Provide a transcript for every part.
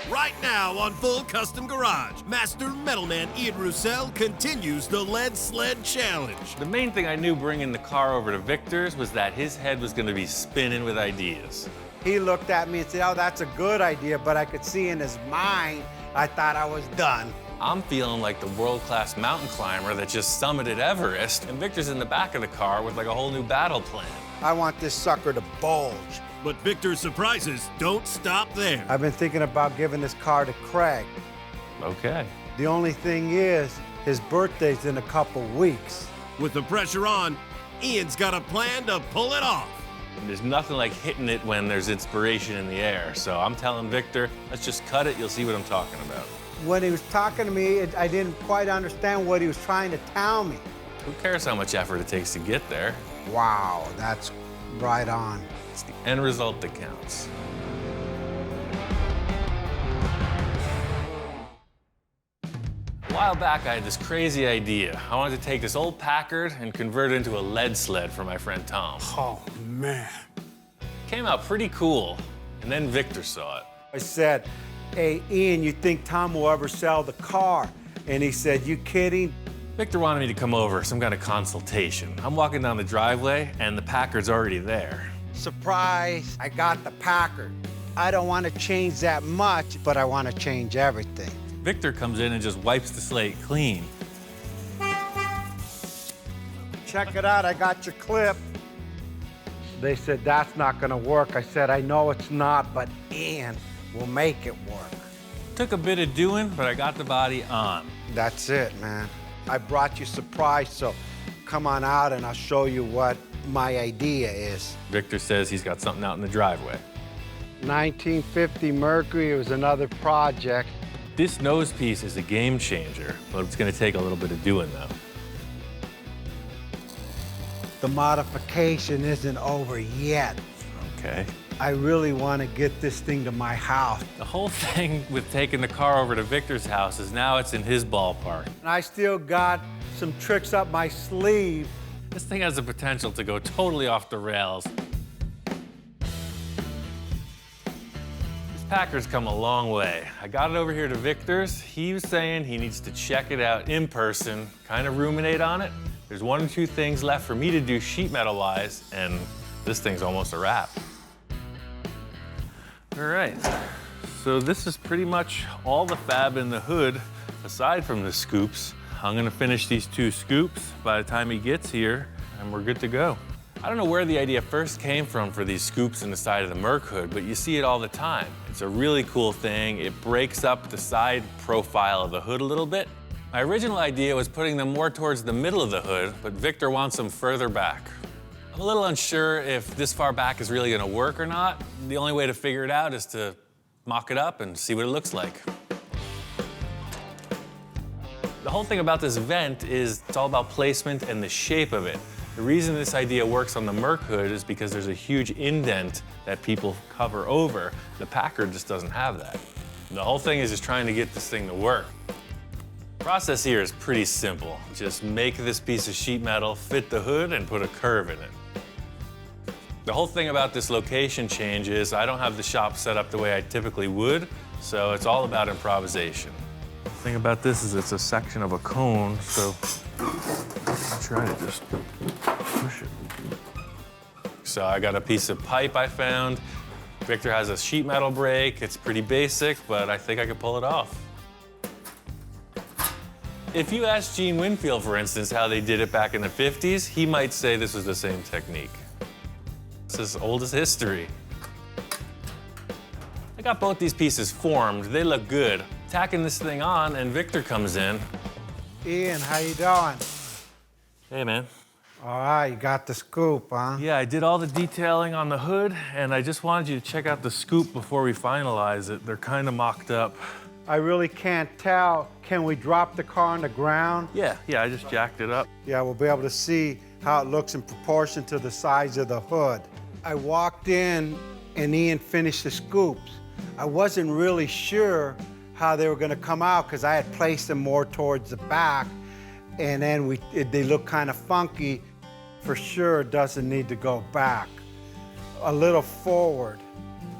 Right now on Full Custom Garage, Master Metalman Ian Roussel continues the Lead Sled Challenge. The main thing I knew bringing the car over to Victor's was that his head was going to be spinning with ideas. He looked at me and said, oh, that's a good idea, but I could see in his mind, I thought I was done. I'm feeling like the world-class mountain climber that just summited Everest, and Victor's in the back of the car with like a whole new battle plan. I want this sucker to bulge. But Victor's surprises don't stop there. I've been thinking about giving this car to Craig. Okay. The only thing is, his birthday's in a couple weeks. With the pressure on, Ian's got a plan to pull it off. There's nothing like hitting it when there's inspiration in the air, so I'm telling Victor, let's just cut it, you'll see what I'm talking about. When he was talking to me, I didn't quite understand what he was trying to tell me. Who cares how much effort it takes to get there? Wow, that's right on. It's the end result that counts. A while back, I had this crazy idea. I wanted to take this old Packard and convert it into a lead sled for my friend Tom. Oh, man. Came out pretty cool, and then Victor saw it. I said, hey, Ian, you think Tom will ever sell the car? And he said, you kidding? Victor wanted me to come over, some kind of consultation. I'm walking down the driveway, and the Packard's already there. Surprise, I got the Packard. I don't want to change that much, but I want to change everything. Victor comes in and just wipes the slate clean. Check it out, I got your clip. They said, that's not gonna work. I said, I know it's not, but Ian will make it work. Took a bit of doing, but I got the body on. That's it, man. I brought you surprise, so come on out and I'll show you what my idea is. Victor says he's got something out in the driveway. 1950 Mercury, it was another project. This nose piece is a game changer, but it's gonna take a little bit of doing though. The modification isn't over yet. Okay. I really want to get this thing to my house. The whole thing with taking the car over to Victor's house is now it's in his ballpark. And I still got some tricks up my sleeve. This thing has the potential to go totally off the rails. This Packard's come a long way. I got it over here to Victor's. He was saying he needs to check it out in person, kind of ruminate on it. There's one or two things left for me to do sheet metal-wise, and this thing's almost a wrap. All right, so this is pretty much all the fab in the hood, aside from the scoops. I'm gonna finish these two scoops by the time he gets here, and we're good to go. I don't know where the idea first came from for these scoops in the side of the Merc hood, but you see it all the time. It's a really cool thing. It breaks up the side profile of the hood a little bit. My original idea was putting them more towards the middle of the hood, but Victor wants them further back. I'm a little unsure if this far back is really gonna work or not. The only way to figure it out is to mock it up and see what it looks like. The whole thing about this vent is it's all about placement and the shape of it. The reason this idea works on the Merc hood is because there's a huge indent that people cover over. The Packard just doesn't have that. The whole thing is just trying to get this thing to work. The process here is pretty simple. Just make this piece of sheet metal fit the hood and put a curve in it. The whole thing about this location change is I don't have the shop set up the way I typically would, so it's all about improvisation. The thing about this is it's a section of a cone, so I'll try to just push it. So I got a piece of pipe I found. Victor has a sheet metal brake. It's pretty basic, but I think I could pull it off. If you ask Gene Winfield, for instance, how they did it back in the 50s, he might say this was the same technique. It's as old as history. I got both these pieces formed. They look good. Tacking this thing on, and Victor comes in. Ian, how you doing? Hey, man. All right, you got the scoop, huh? Yeah, I did all the detailing on the hood, and I just wanted you to check out the scoop before we finalize it. They're kind of mocked up. I really can't tell. Can we drop the car on the ground? Yeah, I just jacked it up. Yeah, we'll be able to see how it looks in proportion to the size of the hood. I walked in and Ian finished the scoops. I wasn't really sure how they were gonna come out because I had placed them more towards the back, and then they look kind of funky. For sure, it doesn't need to go back. A little forward,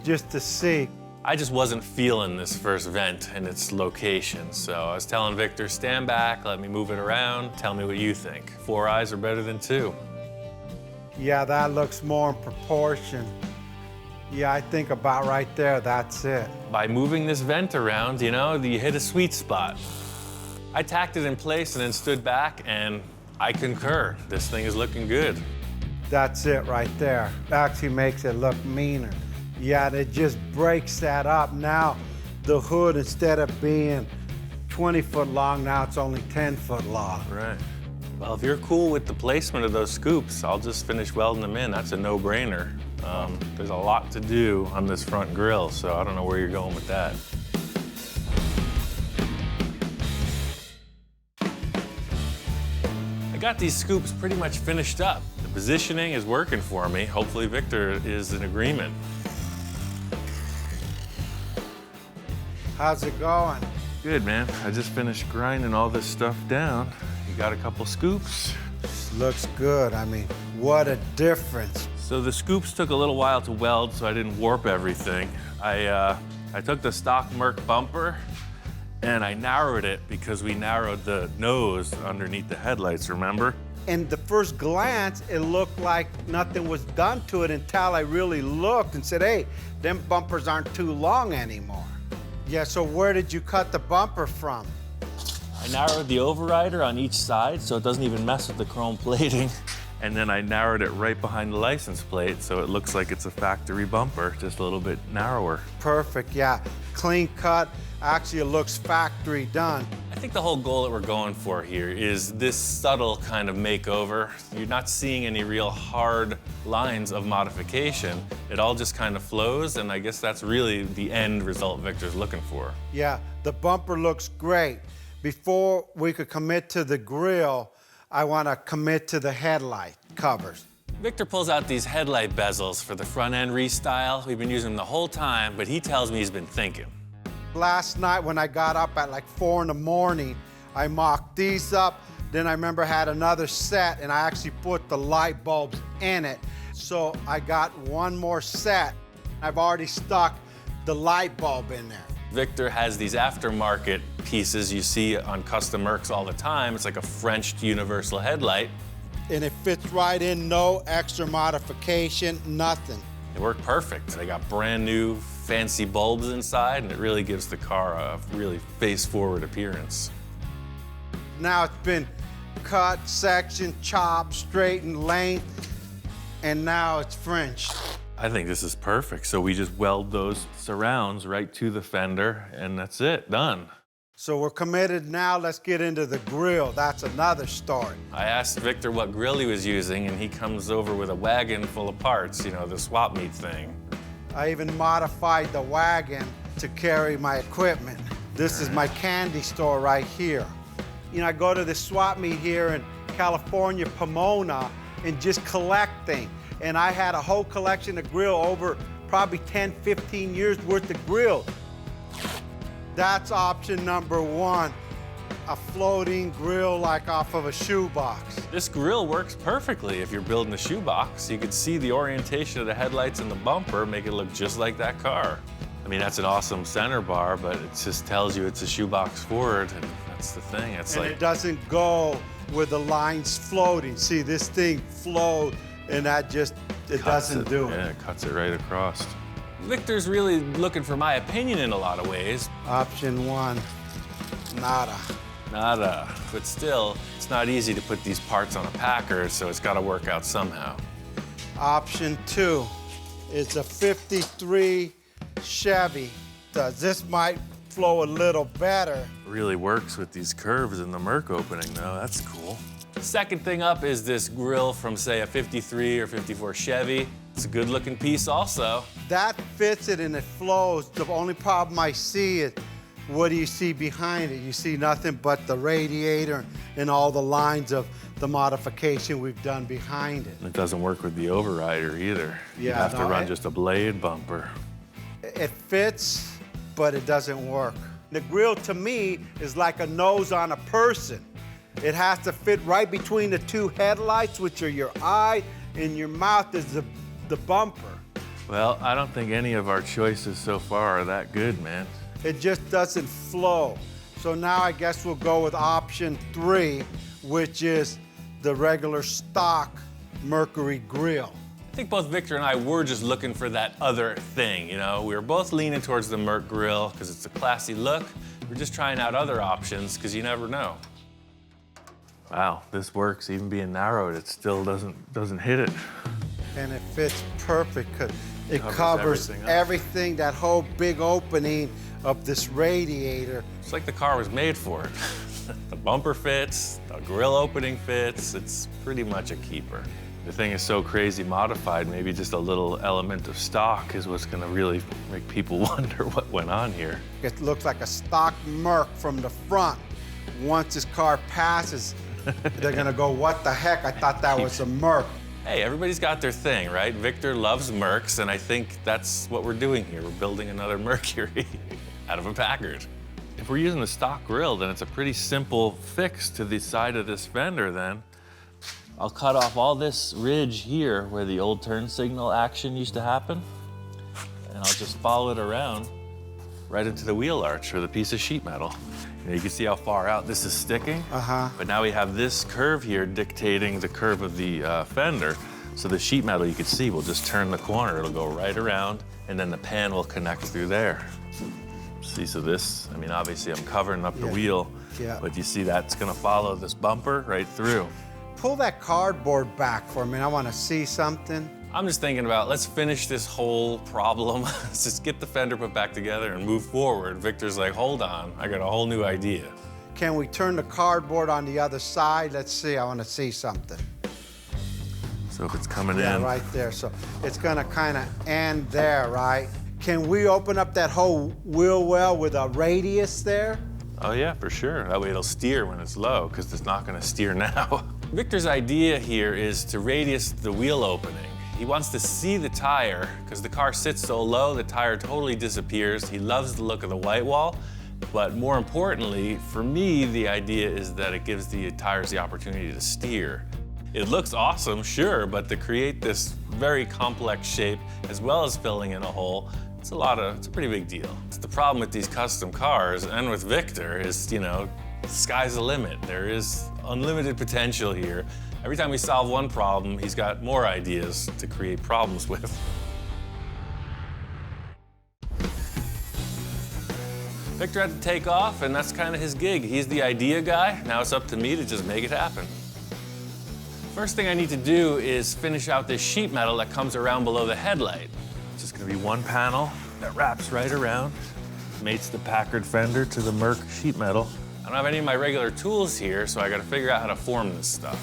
just to see. I just wasn't feeling this first vent and its location, so I was telling Victor, stand back, let me move it around, tell me what you think. 4 eyes are better than 2. Yeah, that looks more in proportion. Yeah, I think about right there, that's it. By moving this vent around, you know, you hit a sweet spot. I tacked it in place and then stood back, and I concur. This thing is looking good. That's it right there. Actually makes it look meaner. Yeah, it just breaks that up. Now, the hood, instead of being 20 foot long, now it's only 10 foot long. Right. Well, if you're cool with the placement of those scoops, I'll just finish welding them in. That's a no-brainer. There's a lot to do on this front grille, so I don't know where you're going with that. I got these scoops pretty much finished up. The positioning is working for me. Hopefully Victor is in agreement. How's it going? Good, man. I just finished grinding all this stuff down. You got a couple scoops. Looks good. I mean, what a difference. So the scoops took a little while to weld, so I didn't warp everything. I took the stock Merc bumper and I narrowed it because we narrowed the nose underneath the headlights, remember? And the first glance, it looked like nothing was done to it until I really looked and said, hey, them bumpers aren't too long anymore. Yeah, so where did you cut the bumper from? I narrowed the overrider on each side so it doesn't even mess with the chrome plating. And then I narrowed it right behind the license plate so it looks like it's a factory bumper, just a little bit narrower. Perfect, yeah. Clean cut. Actually, it looks factory done. I think the whole goal that we're going for here is this subtle kind of makeover. You're not seeing any real hard lines of modification. It all just kind of flows, and I guess that's really the end result Victor's looking for. Yeah, the bumper looks great. Before we could commit to the grille, I want to commit to the headlight covers. Victor pulls out these headlight bezels for the front end restyle. We've been using them the whole time, but he tells me he's been thinking. Last night when I got up at like 4 in the morning, I mocked these up. Then I remember I had another set and I actually put the light bulbs in it. So I got one more set. I've already stuck the light bulb in there. Victor has these aftermarket pieces you see on custom Mercs all the time. It's like a Frenched universal headlight. And it fits right in, no extra modification, nothing. They work perfect. They got brand new fancy bulbs inside, and it really gives the car a really face-forward appearance. Now it's been cut, sectioned, chopped, straightened, length, and now it's French. I think this is perfect. So we just weld those surrounds right to the fender, and that's it, done. So we're committed now, let's get into the grille. That's another story. I asked Victor what grill he was using, and he comes over with a wagon full of parts, you know, the swap meet thing. I even modified the wagon to carry my equipment. This is my candy store right here. You know, I go to the swap meet here in California, Pomona, and just collect things. And I had a whole collection of grill over probably 10, 15 years worth of grill. That's option number one, a floating grill like off of a shoebox. This grill works perfectly if you're building a shoebox. You can see the orientation of the headlights and the bumper, make it look just like that car. I mean, that's an awesome center bar, but it just tells you it's a shoebox forward, and that's the thing. It's and like, it doesn't go with the lines floating. See, this thing flows, and that just, it doesn't do it. Yeah, it cuts it right across. Victor's really looking for my opinion in a lot of ways. Option one, nada. Nada. But still, it's not easy to put these parts on a Packard, so it's got to work out somehow. Option two is a 53 Chevy. This might flow a little better. Really works with these curves in the Merc opening, though. That's cool. Second thing up is this grill from, say, a 53 or 54 Chevy. It's a good-looking piece also. That fits it and it flows. The only problem I see is, what do you see behind it? You see nothing but the radiator and all the lines of the modification we've done behind it. It doesn't work with the overrider either. Yeah, you have to run it, just a blade bumper. It fits, but it doesn't work. The grill to me is like a nose on a person. It has to fit right between the two headlights, which are your eye, and your mouth is the bumper. Well, I don't think any of our choices so far are that good, man. It just doesn't flow. So now I guess we'll go with option 3, which is the regular stock Mercury grill. I think both Victor and I were just looking for that other thing, you know? We were both leaning towards the Merc grill because it's a classy look. We're just trying out other options because you never know. Wow, this works. Even being narrowed, it still doesn't hit it. And it fits perfect because it covers everything up. everything, that whole big opening of this radiator. It's like the car was made for it. The bumper fits, the grill opening fits. It's pretty much a keeper. The thing is so crazy modified, maybe just a little element of stock is what's gonna really make people wonder what went on here. It looks like a stock Merc from the front. Once this car passes, they're gonna go, what the heck? I thought that was a Merc. Hey, everybody's got their thing, right? Victor loves Mercs, and I think that's what we're doing here. We're building another Mercury out of a Packard. If we're using the stock grill, then it's a pretty simple fix to the side of this fender then. I'll cut off all this ridge here where the old turn signal action used to happen, and I'll just follow it around right into the wheel arch or the piece of sheet metal. You can see how far out this is sticking. But now we have this curve here dictating the curve of the fender. So the sheet metal, you can see, will just turn the corner. It'll go right around, and then the pan will connect through there. See, so this, I mean, obviously I'm covering up the wheel, but you see that's gonna follow this bumper right through. Pull that cardboard back for me. I want to see something. I'm just thinking about, let's finish this whole problem. Let's just get the fender put back together and move forward. Victor's like, hold on, I got a whole new idea. Can we turn the cardboard on the other side? Let's see, I want to see something. So if it's coming in. Yeah, right there. So it's gonna kind of end there, right? Can we open up that whole wheel well with a radius there? Oh yeah, for sure. That way it'll steer when it's low, because it's not gonna steer now. Victor's idea here is to radius the wheel opening. He wants to see the tire, because the car sits so low, the tire totally disappears. He loves the look of the white wall, but more importantly, for me, the idea is that it gives the tires the opportunity to steer. It looks awesome, sure, but to create this very complex shape, as well as filling in a hole, it's a pretty big deal. The problem with these custom cars, and with Victor, is, you know, sky's the limit. There is unlimited potential here. Every time we solve one problem, he's got more ideas to create problems with. Victor had to take off, and that's kind of his gig. He's the idea guy. Now it's up to me to just make it happen. First thing I need to do is finish out this sheet metal that comes around below the headlight. It's just gonna be one panel that wraps right around, mates the Packard fender to the Merc sheet metal. I don't have any of my regular tools here, so I gotta figure out how to form this stuff.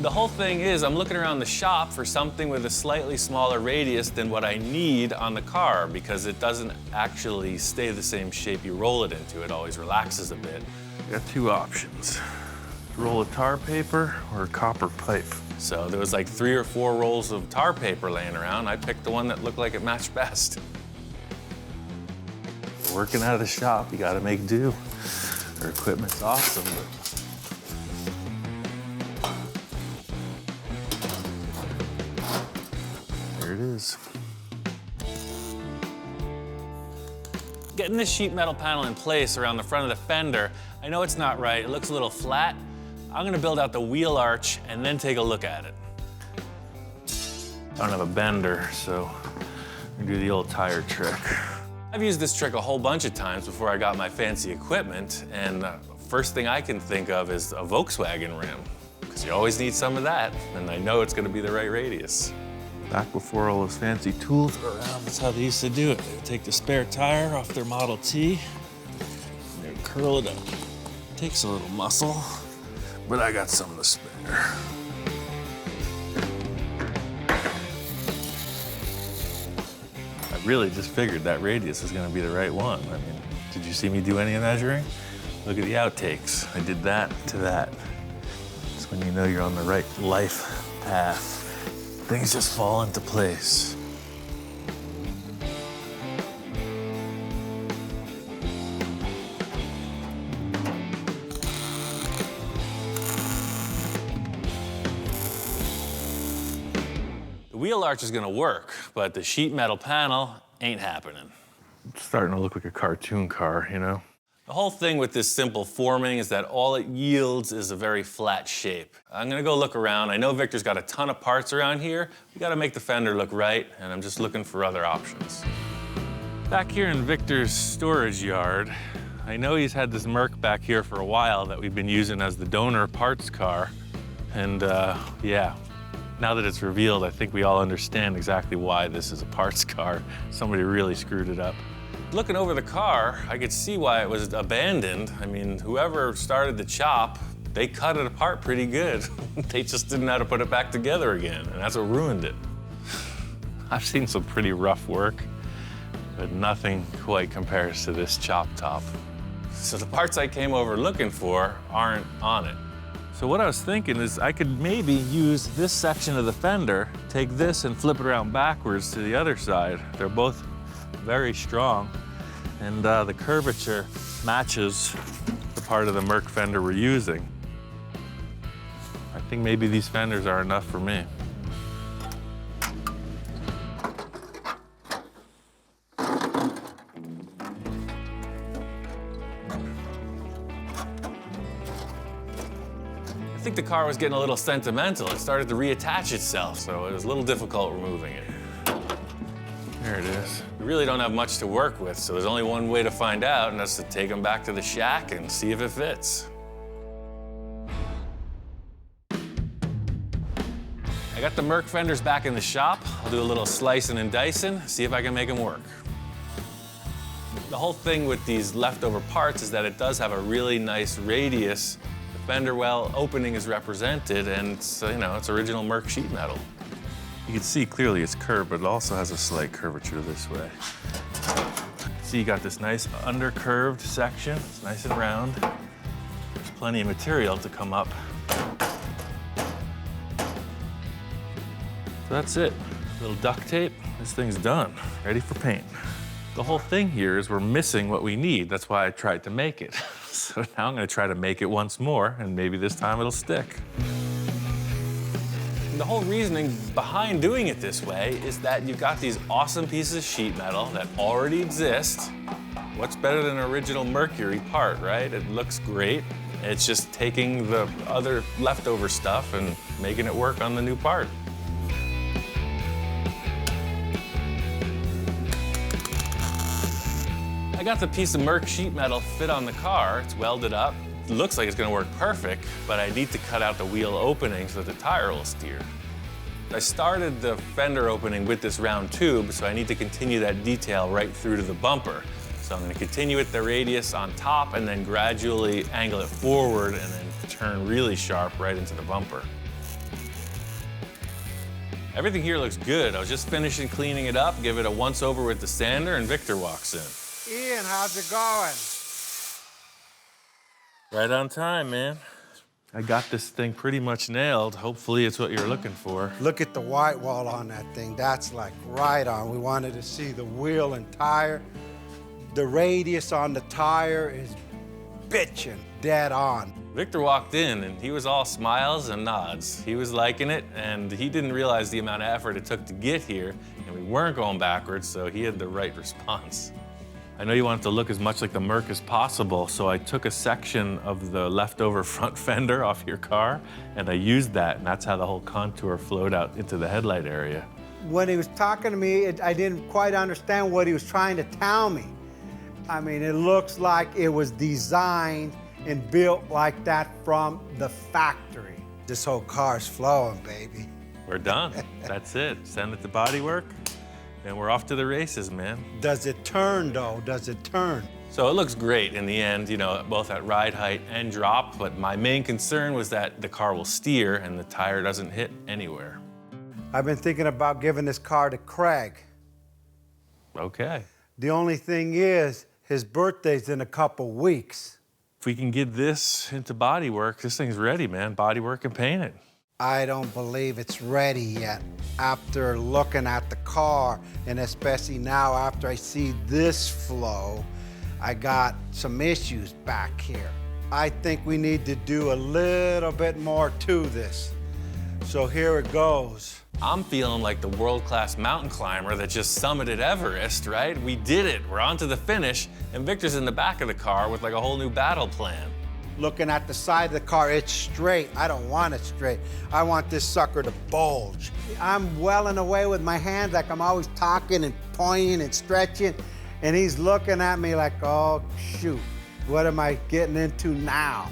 The whole thing is, I'm looking around the shop for something with a slightly smaller radius than what I need on the car, because it doesn't actually stay the same shape you roll it into. It always relaxes a bit. You got two options. Roll of tar paper or a copper pipe. So there was like 3 or 4 rolls of tar paper laying around. I picked the one that looked like it matched best. Working out of the shop, you gotta make do. Their equipment's awesome, but there it is. Getting this sheet metal panel in place around the front of the fender, I know it's not right, it looks a little flat. I'm gonna build out the wheel arch and then take a look at it. I don't have a bender, so I'm gonna do the old tire trick. I've used this trick a whole bunch of times before I got my fancy equipment, and first thing I can think of is a Volkswagen rim, because you always need some of that, and I know it's gonna be the right radius. Back before all those fancy tools were around, that's how they used to do it. They would take the spare tire off their Model T, and they would curl it up. It takes a little muscle, but I got some to spare. I really just figured that radius was gonna be the right one. I mean, did you see me do any measuring? Look at the outtakes. I did that to that. It's when you know you're on the right life path. Things just fall into place. wheel arch is gonna work, but the sheet metal panel ain't happening. It's starting to look like a cartoon car, you know? The whole thing with this simple forming is that all it yields is a very flat shape. I'm gonna go look around. I know Victor's got a ton of parts around here. We gotta make the fender look right, and I'm just looking for other options. Back here in Victor's storage yard, I know he's had this Merc back here for a while that we've been using as the donor parts car. And yeah, now that it's revealed, I think we all understand exactly why this is a parts car. Somebody really screwed it up. Looking over the car, I could see why it was abandoned. I mean, whoever started the chop, they cut it apart pretty good. They just didn't know how to put it back together again, and that's what ruined it. I've seen some pretty rough work, but nothing quite compares to this chop top. So the parts I came over looking for aren't on it. So what I was thinking is I could maybe use this section of the fender, take this and flip it around backwards to the other side. They're both very strong, and the curvature matches the part of the Merc fender we're using. I think maybe these fenders are enough for me. I think the car was getting a little sentimental. It started to reattach itself, so it was a little difficult removing it. There it is. We really don't have much to work with, so there's only one way to find out, and that's to take them back to the shack and see if it fits. I got the Merc fenders back in the shop. I'll do a little slicing and dicing, see if I can make them work. The whole thing with these leftover parts is that it does have a really nice radius. The fender well opening is represented, and it's, you know, it's original Merc sheet metal. You can see clearly it's curved, but it also has a slight curvature this way. See, you got this nice undercurved section. It's nice and round. There's plenty of material to come up. So that's it. A little duct tape. This thing's done, ready for paint. The whole thing here is we're missing what we need. That's why I tried to make it. So now I'm gonna try to make it once more, and maybe this time it'll stick. The whole reasoning behind doing it this way is that you've got these awesome pieces of sheet metal that already exist. What's better than an original Mercury part, right? It looks great. It's just taking the other leftover stuff and making it work on the new part. I got the piece of Merc sheet metal fit on the car. It's welded up. It looks like it's gonna work perfect, but I need to cut out the wheel opening so that the tire will steer. I started the fender opening with this round tube, so I need to continue that detail right through to the bumper. So I'm gonna continue with the radius on top and then gradually angle it forward and then turn really sharp right into the bumper. Everything here looks good. I was just finishing cleaning it up, give it a once over with the sander, and Victor walks in. Ian, how's it going? Right on time, man. I got this thing pretty much nailed. Hopefully it's what you're looking for. Look at the white wall on that thing. That's like right on. We wanted to see the wheel and tire. The radius on the tire is bitchin', dead on. Victor walked in and he was all smiles and nods. He was liking it, and he didn't realize the amount of effort it took to get here, and we weren't going backwards, so he had the right response. I know you want it to look as much like the Merc as possible, so I took a section of the leftover front fender off your car, and I used that, and that's how the whole contour flowed out into the headlight area. When he was talking to me, I didn't quite understand what he was trying to tell me. I mean, it looks like it was designed and built like that from the factory. This whole car's flowing, baby. We're done. That's it. Send it to Bodywork, and we're off to the races, man. Does it turn, though? Does it turn? So it looks great in the end, you know, both at ride height and drop, but my main concern was that the car will steer and the tire doesn't hit anywhere. I've been thinking about giving this car to Craig. Okay. The only thing is, his birthday's in a couple weeks. If we can get this into Bodywork, this thing's ready, man. Bodywork and paint it. I don't believe it's ready yet. After looking at the car, and especially now after I see this flow, I got some issues back here. I think we need to do a little bit more to this. So here it goes. I'm feeling like the world-class mountain climber that just summited Everest, right? We did it, we're on to the finish, and Victor's in the back of the car with like a whole new battle plan. Looking at the side of the car, it's straight. I don't want it straight. I want this sucker to bulge. I'm welling away with my hands like I'm always talking and pointing and stretching, and he's looking at me like, oh, shoot, what am I getting into now?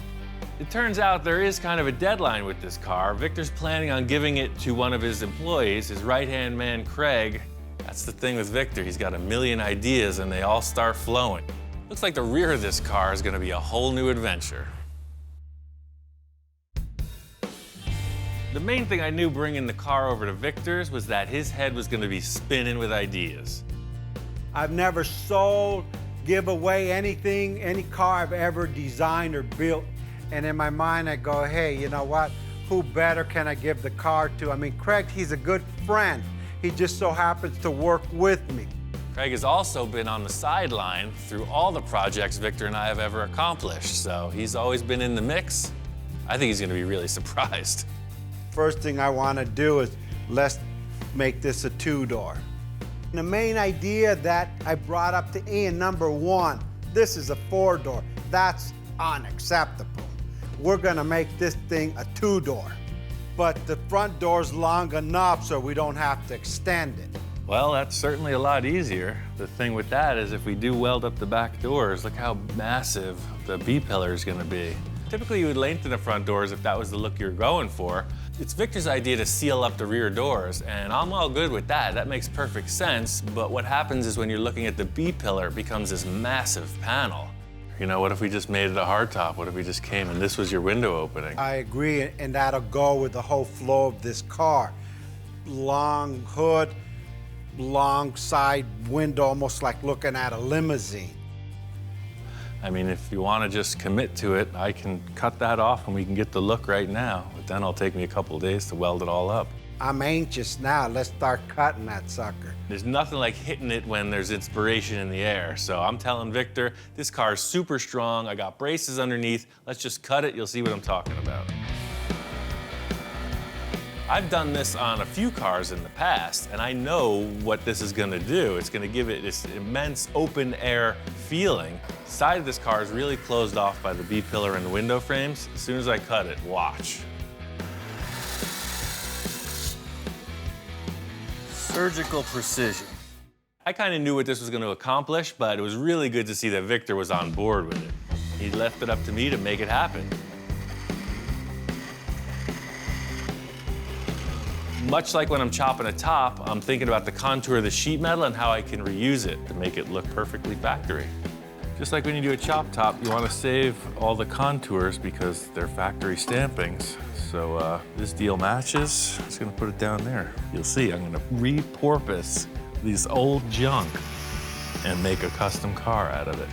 It turns out there is kind of a deadline with this car. Victor's planning on giving it to one of his employees, his right-hand man, Craig. That's the thing with Victor, he's got a million ideas and they all start flowing. Looks like the rear of this car is gonna be a whole new adventure. The main thing I knew bringing the car over to Victor's was that his head was gonna be spinning with ideas. I've never sold, give away anything, any car I've ever designed or built. And in my mind, I go, hey, you know what? Who better can I give the car to? I mean, Craig, he's a good friend. He just so happens to work with me. Craig has also been on the sideline through all the projects Victor and I have ever accomplished, so he's always been in the mix. I think he's gonna be really surprised. First thing I want to do is let's make this a two-door. The main idea that I brought up to Ian, number one, this is a four-door. That's unacceptable. We're gonna make this thing a two-door. But the front door's long enough so we don't have to extend it. Well, that's certainly a lot easier. The thing with that is if we do weld up the back doors, look how massive the B-pillar is gonna be. Typically you would lengthen the front doors if that was the look you're going for. It's Victor's idea to seal up the rear doors, and I'm all good with that. That makes perfect sense, but what happens is when you're looking at the B-pillar, it becomes this massive panel. You know, what if we just made it a hardtop? What if we just came and this was your window opening? I agree, and that'll go with the whole flow of this car. Long hood, long side window, almost like looking at a limousine. I mean, if you want to just commit to it, I can cut that off and we can get the look right now. But then it'll take me a couple of days to weld it all up. I'm anxious now. Let's start cutting that sucker. There's nothing like hitting it when there's inspiration in the air. So I'm telling Victor, this car is super strong. I got braces underneath. Let's just cut it. You'll see what I'm talking about. I've done this on a few cars in the past, and I know what this is gonna do. It's gonna give it this immense open air feeling. The side of this car is really closed off by the B-pillar and the window frames. As soon as I cut it, watch. Surgical precision. I kind of knew what this was going to accomplish, but it was really good to see that Victor was on board with it. He left it up to me to make it happen. Much like when I'm chopping a top, I'm thinking about the contour of the sheet metal and how I can reuse it to make it look perfectly factory. Just like when you do a chop top, you want to save all the contours because they're factory stampings. So this deal matches. I'm just gonna put it down there. You'll see, I'm gonna repurpose these old junk and make a custom car out of it.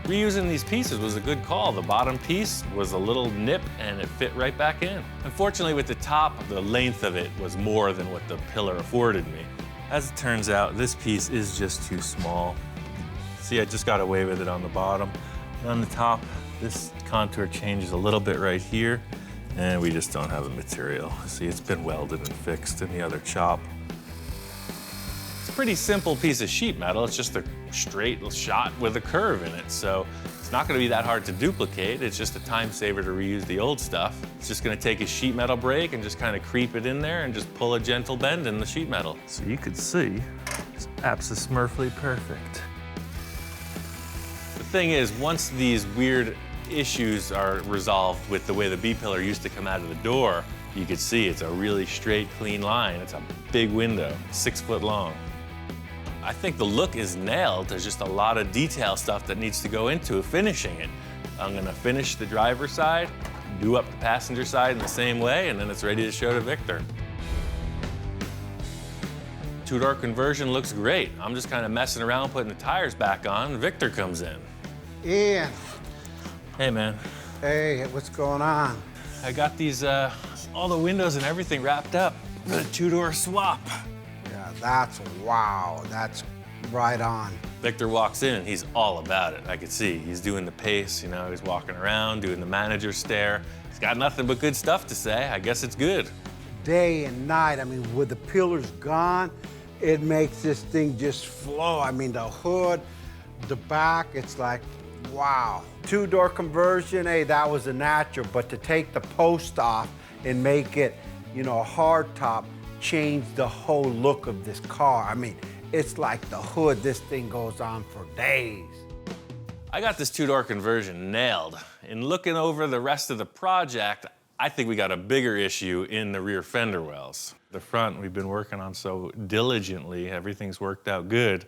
Reusing these pieces was a good call. The bottom piece was a little nip and it fit right back in. Unfortunately with the top, the length of it was more than what the pillar afforded me. As it turns out, this piece is just too small. See, I just got away with it on the bottom. And on the top, this contour changes a little bit right here, and we just don't have the material. See, it's been welded and fixed in the other chop. It's a pretty simple piece of sheet metal. It's just a straight shot with a curve in it, so it's not gonna be that hard to duplicate. It's just a time saver to reuse the old stuff. It's just gonna take a sheet metal brake and just kind of creep it in there and just pull a gentle bend in the sheet metal. So you could see, it's absolutely perfect. The thing is, once these weird issues are resolved with the way the B-pillar used to come out of the door, you can see it's a really straight, clean line. It's a big window, 6 foot long. I think the look is nailed. There's just a lot of detail stuff that needs to go into finishing it. I'm gonna finish the driver's side, do up the passenger side in the same way, and then it's ready to show to Victor. Two-door conversion looks great. I'm just kind of messing around, putting the tires back on. Victor comes in. Ian. Hey, man. Hey, what's going on? I got these, all the windows and everything wrapped up. The two-door swap. Yeah, that's wow. That's right on. Victor walks in and he's all about it. I could see he's doing the pace, you know, he's walking around, doing the manager stare. He's got nothing but good stuff to say. I guess it's good. Day and night, I mean, with the pillars gone, it makes this thing just flow. I mean, the hood, the back, it's like, wow. Two-door conversion, hey, that was a natural, but to take the post off and make it, you know, a hardtop, changed the whole look of this car. I mean, it's like the hood, this thing goes on for days. I got this two-door conversion nailed. In looking over the rest of the project, I think we got a bigger issue in the rear fender wells. The front we've been working on so diligently, everything's worked out good.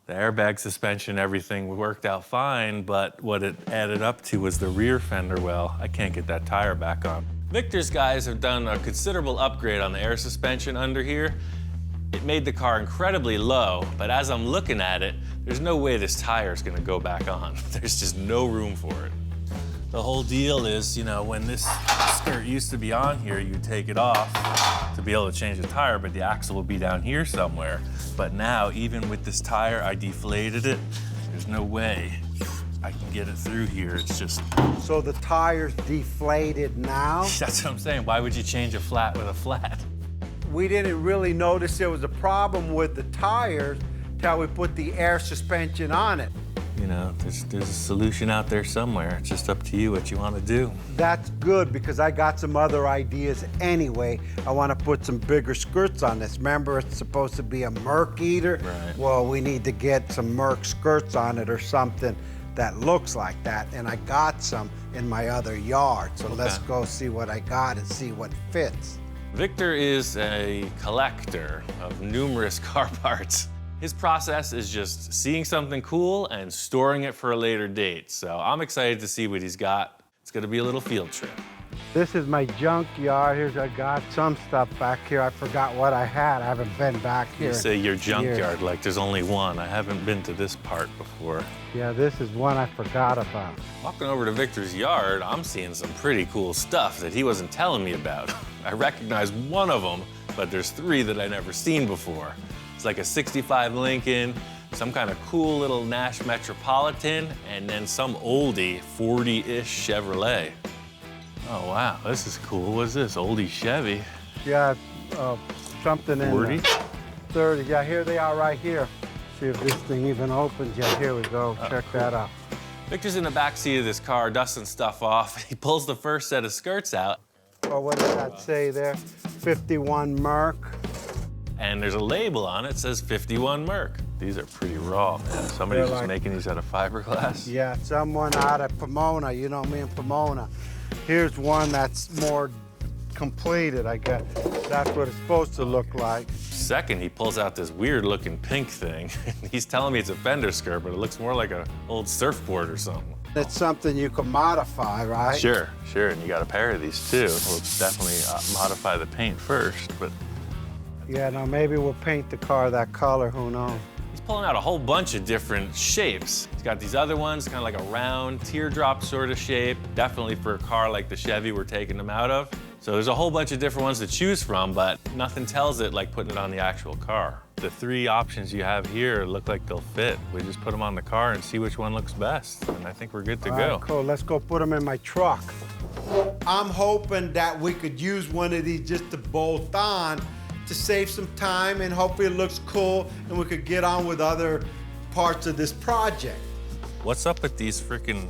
The airbag suspension, everything worked out fine, but what it added up to was the rear fender well. I can't get that tire back on. Victor's guys have done a considerable upgrade on the air suspension under here. It made the car incredibly low, but as I'm looking at it, there's no way this tire is gonna go back on. There's just no room for it. The whole deal is, you know, when this skirt used to be on here, you take it off to be able to change the tire, but the axle will be down here somewhere. But now, even with this tire, I deflated it. There's no way I can get it through here. It's just... So the tire's deflated now? That's what I'm saying. Why would you change a flat with a flat? We didn't really notice there was a problem with the tires till we put the air suspension on it. You know, there's a solution out there somewhere. It's just up to you what you want to do. That's good because I got some other ideas anyway. I want to put some bigger skirts on this. Remember, it's supposed to be a Merc eater? Right. Well, we need to get some Merc skirts on it or something that looks like that. And I got some in my other yard. So let's go see what I got and see what fits. Victor is a collector of numerous car parts. His process is just seeing something cool and storing it for a later date. So I'm excited to see what he's got. It's gonna be a little field trip. This is my junkyard. Here's, I got some stuff back here. I forgot what I had. I haven't been back here. You say your junkyard years. like there's only one. I haven't been to this part before. Yeah, this is one I forgot about. Walking over to Victor's yard, I'm seeing some pretty cool stuff that he wasn't telling me about. I recognize one of them, but there's three that I never seen before. It's like a 65 Lincoln, some kind of cool little Nash Metropolitan, and then some oldie 40-ish Chevrolet. Oh, wow, this is cool. What's this, oldie Chevy? Yeah, something in 40? 30. Yeah, here they are right here. See if this thing even opens. Yeah, here we go. Check cool. that out. Victor's in the back seat of this car, dusting stuff off. He pulls the first set of skirts out. Oh, what does that say there? 51 Merc. And there's a label on it that says 51 Merc. These are pretty raw, man. Somebody's just making these out of fiberglass. Yeah, someone out of Pomona. You know me in Pomona. Here's one that's more completed, I guess. That's what it's supposed to look like. Second, he pulls out this weird-looking pink thing. He's telling me it's a Fender skirt, but it looks more like an old surfboard or something. It's something you can modify, right? Sure, and you got a pair of these too. We'll definitely modify the paint first, but... Yeah, no, maybe we'll paint the car that color, who knows? He's pulling out a whole bunch of different shapes. He's got these other ones, kind of like a round teardrop sort of shape, definitely for a car like the Chevy we're taking them out of. So there's a whole bunch of different ones to choose from, but nothing tells it like putting it on the actual car. The three options you have here look like they'll fit. We just put them on the car and see which one looks best, and I think we're good to go. All right, cool, let's go put them in my truck. I'm hoping that we could use one of these just to bolt on to save some time, and hopefully it looks cool and we could get on with other parts of this project. What's up with these freaking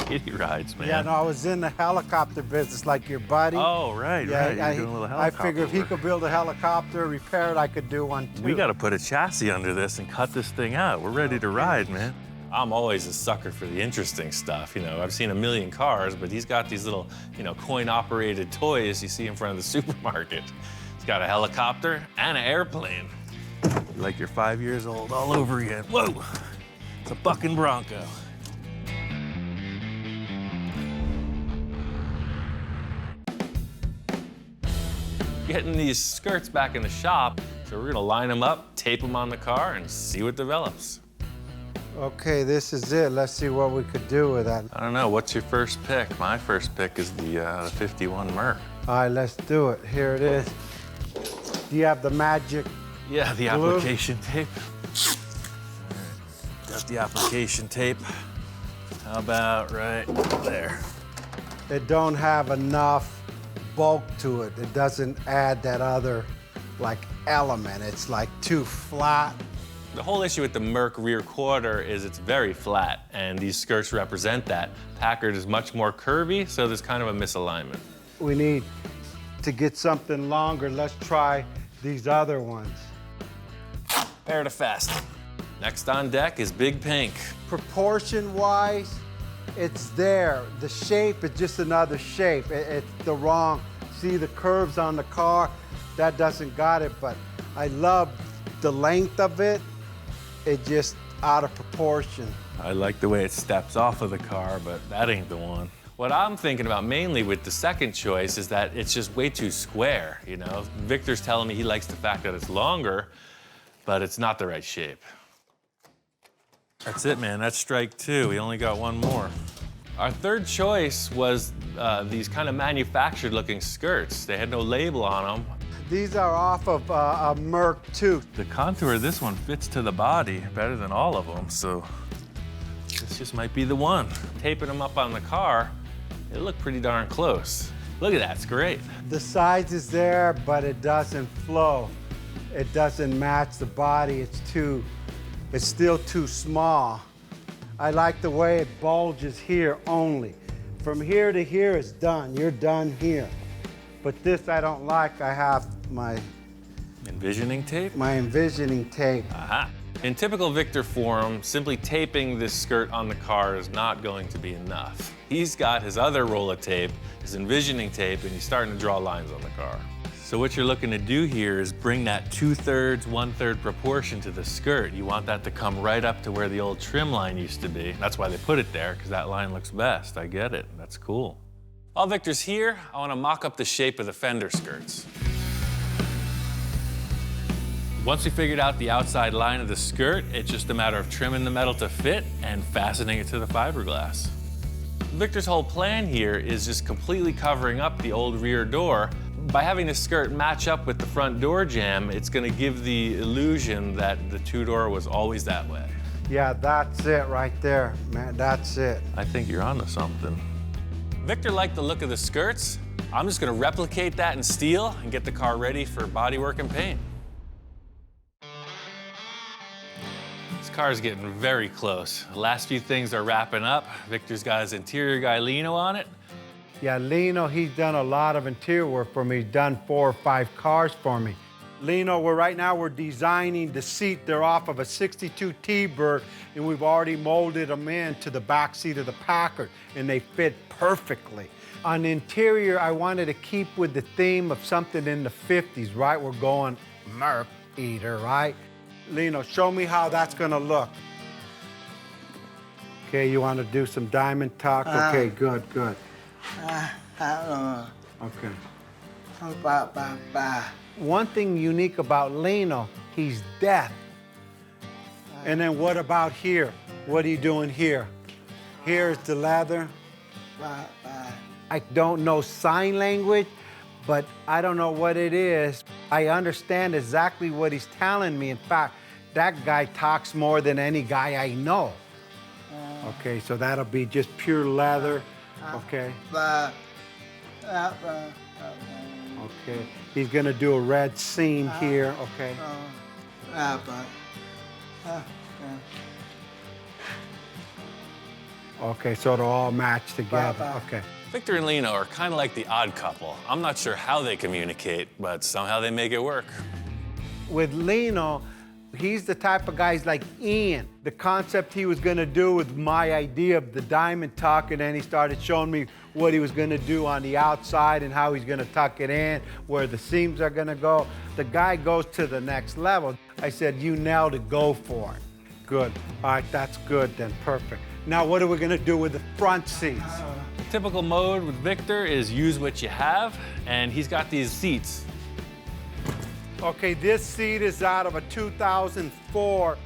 kiddie rides, man? Yeah, no, I was in the helicopter business like your buddy. Oh, right, yeah, right. You're doing a little helicopter I figure if he work. could build a helicopter, repair it, I could do one too. We got to put a chassis under this and cut this thing out. We're ready to ride, man. I'm always a sucker for the interesting stuff. You know, I've seen a million cars, but he's got these little, you know, coin-operated toys you see in front of the supermarket. He's got a helicopter and an airplane. Like you're 5 years old all over again. Whoa, it's a bucking Bronco. Getting these skirts back in the shop, so we're gonna line them up, tape them on the car, and see what develops. Okay, this is it. Let's see what we could do with that. I don't know, what's your first pick? My first pick is the 51 Merc. All right, let's do it. Here it is. Do you have the magic Yeah, the Glue. application tape. Got the application tape. How about right there? It don't have enough bulk to it. It doesn't add that other like element. It's like too flat. The whole issue with the Merc rear quarter is it's very flat, and these skirts represent that. Packard is much more curvy, so there's kind of a misalignment. We need to get something longer. Let's try these other ones. Pair to fast. Next on deck is Big Pink. Proportion-wise, it's there. The shape is just another shape. It's the wrong, see the curves on the car? That doesn't got it, but I love the length of it. It's just out of proportion. I like the way it steps off of the car, but that ain't the one. What I'm thinking about mainly with the second choice is that it's just way too square, you know? Victor's telling me he likes the fact that it's longer, but it's not the right shape. That's it, man. That's strike two. We only got one more. Our third choice was these kind of manufactured-looking skirts. They had no label on them. These are off of a Merc too. The contour of this one fits to the body better than all of them, so this just might be the one. Taping them up on the car, they look pretty darn close. Look at that, it's great. The size is there, but it doesn't flow. It doesn't match the body. It's still too small. I like the way it bulges here only. From here to here, it's done. You're done here. But this I don't like. I have my Envisioning tape? envisioning tape. Aha. In typical Victor form, simply taping this skirt on the car is not going to be enough. He's got his other roll of tape, his envisioning tape, and he's starting to draw lines on the car. So what you're looking to do here is bring that 2/3, 1/3 proportion to the skirt. You want that to come right up to where the old trim line used to be. That's why they put it there, because that line looks best. I get it. That's cool. While Victor's here, I want to mock up the shape of the Fender skirts. Once we figured out the outside line of the skirt, it's just a matter of trimming the metal to fit and fastening it to the fiberglass. Victor's whole plan here is just completely covering up the old rear door. By having the skirt match up with the front door jamb, it's going to give the illusion that the two-door was always that way. Yeah, that's it right there, man. That's it. I think you're onto something. Victor liked the look of the skirts. I'm just going to replicate that in steel and get the car ready for bodywork and paint. This car is getting very close. The last few things are wrapping up. Victor's got his interior guy Lino on it. Yeah, Lino, he's done a lot of interior work for me. He's done 4 or 5 cars for me. Lino, right now we're designing the seat. They're off of a 62 T-Bird, and we've already molded them into the back seat of the Packard, and they fit perfectly. On the interior, I wanted to keep with the theme of something in the 50s, right? We're going Merc Eater, right? Lino, show me how that's gonna look. Okay, you want to do some diamond tuck? Okay, good. Okay. One thing unique about Lino, he's deaf. And then what about here? What are you doing here? Here's the leather. I don't know sign language, but I don't know what it is. I understand exactly what he's telling me. In fact, that guy talks more than any guy I know. Okay, so that'll be just pure leather. Okay. Okay, he's gonna do a red seam here, okay? Okay, so it'll all match together, okay. Victor and Lino are kind of like the odd couple. I'm not sure how they communicate, but somehow they make it work. With Lino, he's the type of guys like Ian. The concept he was gonna do with my idea of the diamond tuck, and then he started showing me what he was gonna do on the outside and how he's gonna tuck it in, where the seams are gonna go. The guy goes to the next level. I said, you nailed it, go for it. Good, all right, that's good then, perfect. Now what are we gonna do with the front seats? The typical mode with Victor is use what you have, and he's got these seats. Okay, this seat is out of a 2004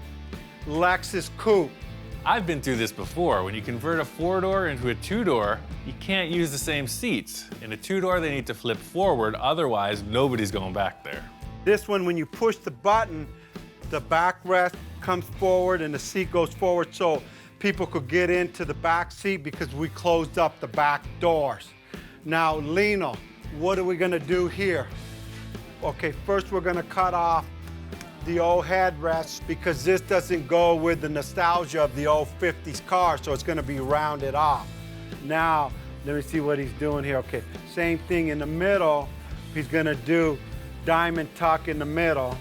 Lexus Coupe. I've been through this before. When you convert a 4-door into a 2-door, you can't use the same seats. In a 2-door, they need to flip forward, otherwise nobody's going back there. This one, when you push the button, the backrest comes forward and the seat goes forward so people could get into the back seat because we closed up the back doors. Now, Lino, what are we gonna do here? Okay, first we're gonna cut off the old headrests because this doesn't go with the nostalgia of the old 50s car, so it's gonna be rounded off. Now, let me see what he's doing here. Okay, same thing in the middle. He's gonna do diamond tuck in the middle,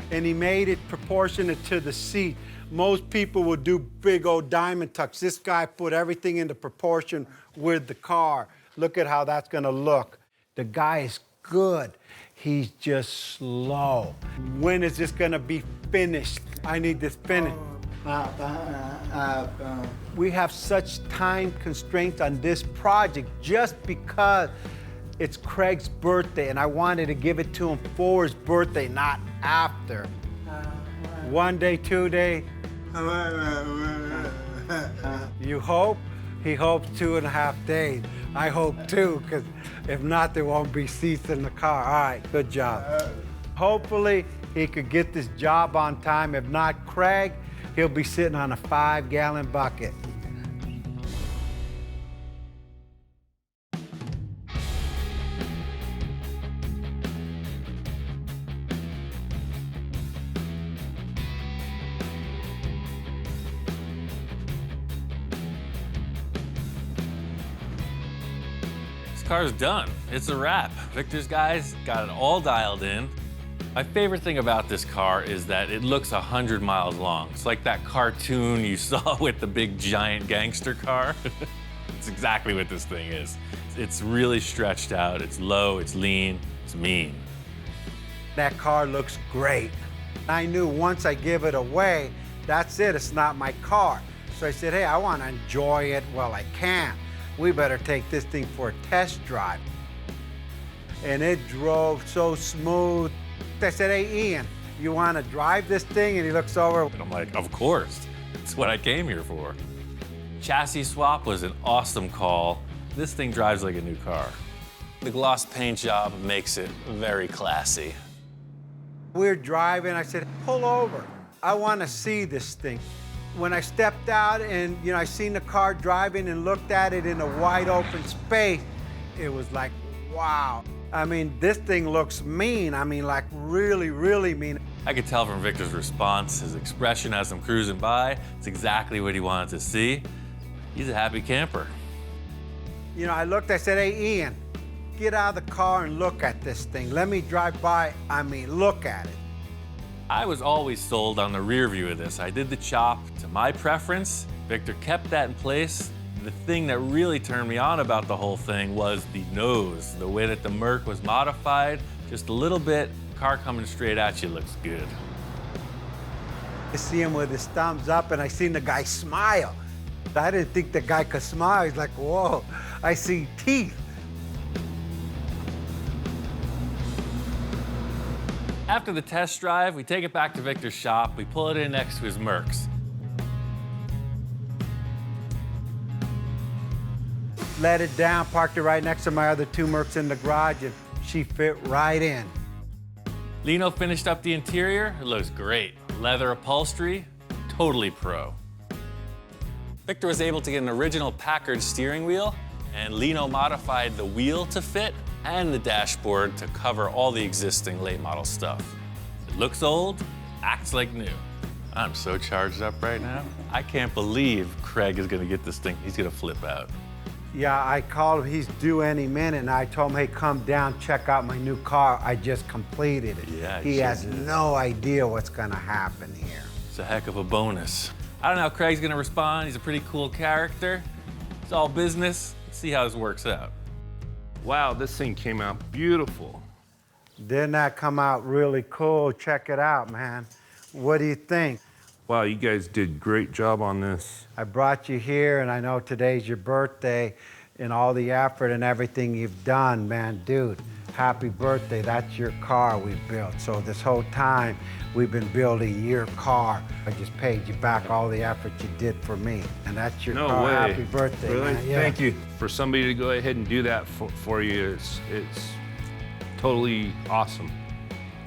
and he made it proportionate to the seat. Most people will do big old diamond tucks. This guy put everything into proportion with the car. Look at how that's gonna look. The guy is good. He's just slow. When is this gonna be finished? I need this finished. We have such time constraints on this project just because it's Craig's birthday, and I wanted to give it to him for his birthday, not after. 1 day, 2 day. You hope? He hopes 2.5 days. I hope too, because if not, there won't be seats in the car. All right, good job. Hopefully, he could get this job on time. If not, Craig, he'll be sitting on a 5-gallon bucket. Car's done. It's a wrap. Victor's guys got it all dialed in. My favorite thing about this car is that it looks 100 miles long. It's like that cartoon you saw with the big giant gangster car. It's exactly what this thing is. It's really stretched out. It's low, it's lean, it's mean. That car looks great. I knew once I give it away, that's it, it's not my car. So I said, hey, I want to enjoy it while I can. We better take this thing for a test drive. And it drove so smooth. I said, hey, Ian, you want to drive this thing? And he looks over. And I'm like, of course. It's what I came here for. Chassis swap was an awesome call. This thing drives like a new car. The gloss paint job makes it very classy. We're driving. I said, pull over. I want to see this thing. When I stepped out and, I seen the car driving and looked at it in a wide open space, it was like, wow. I mean, this thing looks mean. I mean, like really, really mean. I could tell from Victor's response, his expression as I'm cruising by, it's exactly what he wanted to see. He's a happy camper. I looked, I said, hey, Ian, get out of the car and look at this thing. Let me drive by. I mean, look at it. I was always sold on the rear view of this. I did the chop to my preference. Victor kept that in place. The thing that really turned me on about the whole thing was the nose. The way that the Merc was modified, just a little bit, car coming straight at you looks good. I see him with his thumbs up and I seen the guy smile. I didn't think the guy could smile. He's like, whoa, I see teeth. After the test drive, we take it back to Victor's shop. We pull it in next to his Mercs. Let it down, parked it right next to my other 2 Mercs in the garage, and she fit right in. Lino finished up the interior. It looks great. Leather upholstery, totally pro. Victor was able to get an original Packard steering wheel, and Lino modified the wheel to fit and the dashboard to cover all the existing late model stuff. It looks old, acts like new. I'm so charged up right now. I can't believe Craig is gonna get this thing. He's gonna flip out. Yeah, I called him, he's due any minute, and I told him, hey, come down, check out my new car. I just completed it. Yeah, he has no idea what's gonna happen here. It's a heck of a bonus. I don't know how Craig's gonna respond. He's a pretty cool character. It's all business. Let's see how this works out. Wow, this thing came out beautiful. Didn't that come out really cool? Check it out, man. What do you think? Wow, you guys did a great job on this. I brought you here, and I know today's your birthday, and all the effort and everything you've done, man, dude, happy birthday. That's your car we built. So this whole time, we've been building your car. I just paid you back all the effort you did for me, and that's your car. No way. Happy birthday, Really? man. Yeah. Thank you. For somebody to go ahead and do that for you, it's totally awesome.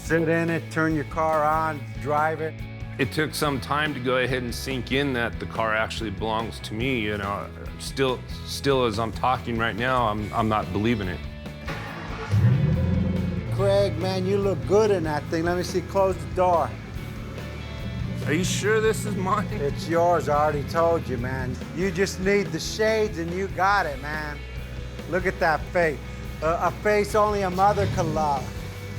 Sit in it, turn your car on, drive it. It took some time to go ahead and sink in that the car actually belongs to me, you know. Still as I'm talking right now, I'm not believing it. Craig, man, you look good in that thing. Let me see, close the door. Are you sure this is mine? It's yours, I already told you, man. You just need the shades and you got it, man. Look at that face. A face only a mother could love.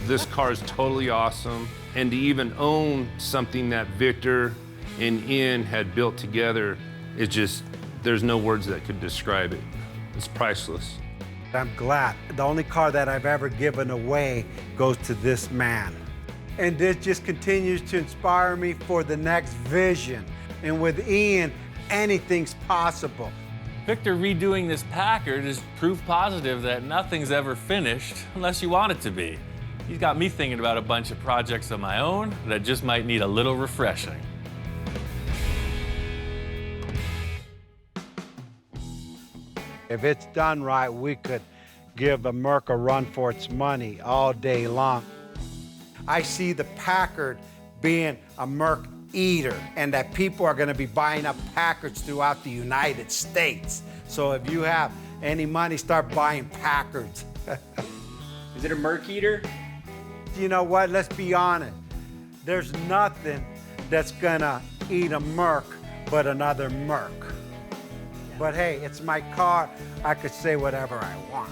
This car is totally awesome. And to even own something that Victor and Ian had built together, it just, there's no words that could describe it. It's priceless. I'm glad. The only car that I've ever given away goes to this man. And this just continues to inspire me for the next vision. And with Ian, anything's possible. Victor redoing this Packard is proof positive that nothing's ever finished unless you want it to be. He's got me thinking about a bunch of projects of my own that just might need a little refreshing. If it's done right, we could give a Merc a run for its money all day long. I see the Packard being a Merc eater and that people are gonna be buying up Packards throughout the United States. So if you have any money, start buying Packards. Is it a Merc eater? You know what, let's be honest. There's nothing that's gonna eat a Merc but another Merc. But hey, it's my car, I could say whatever I want.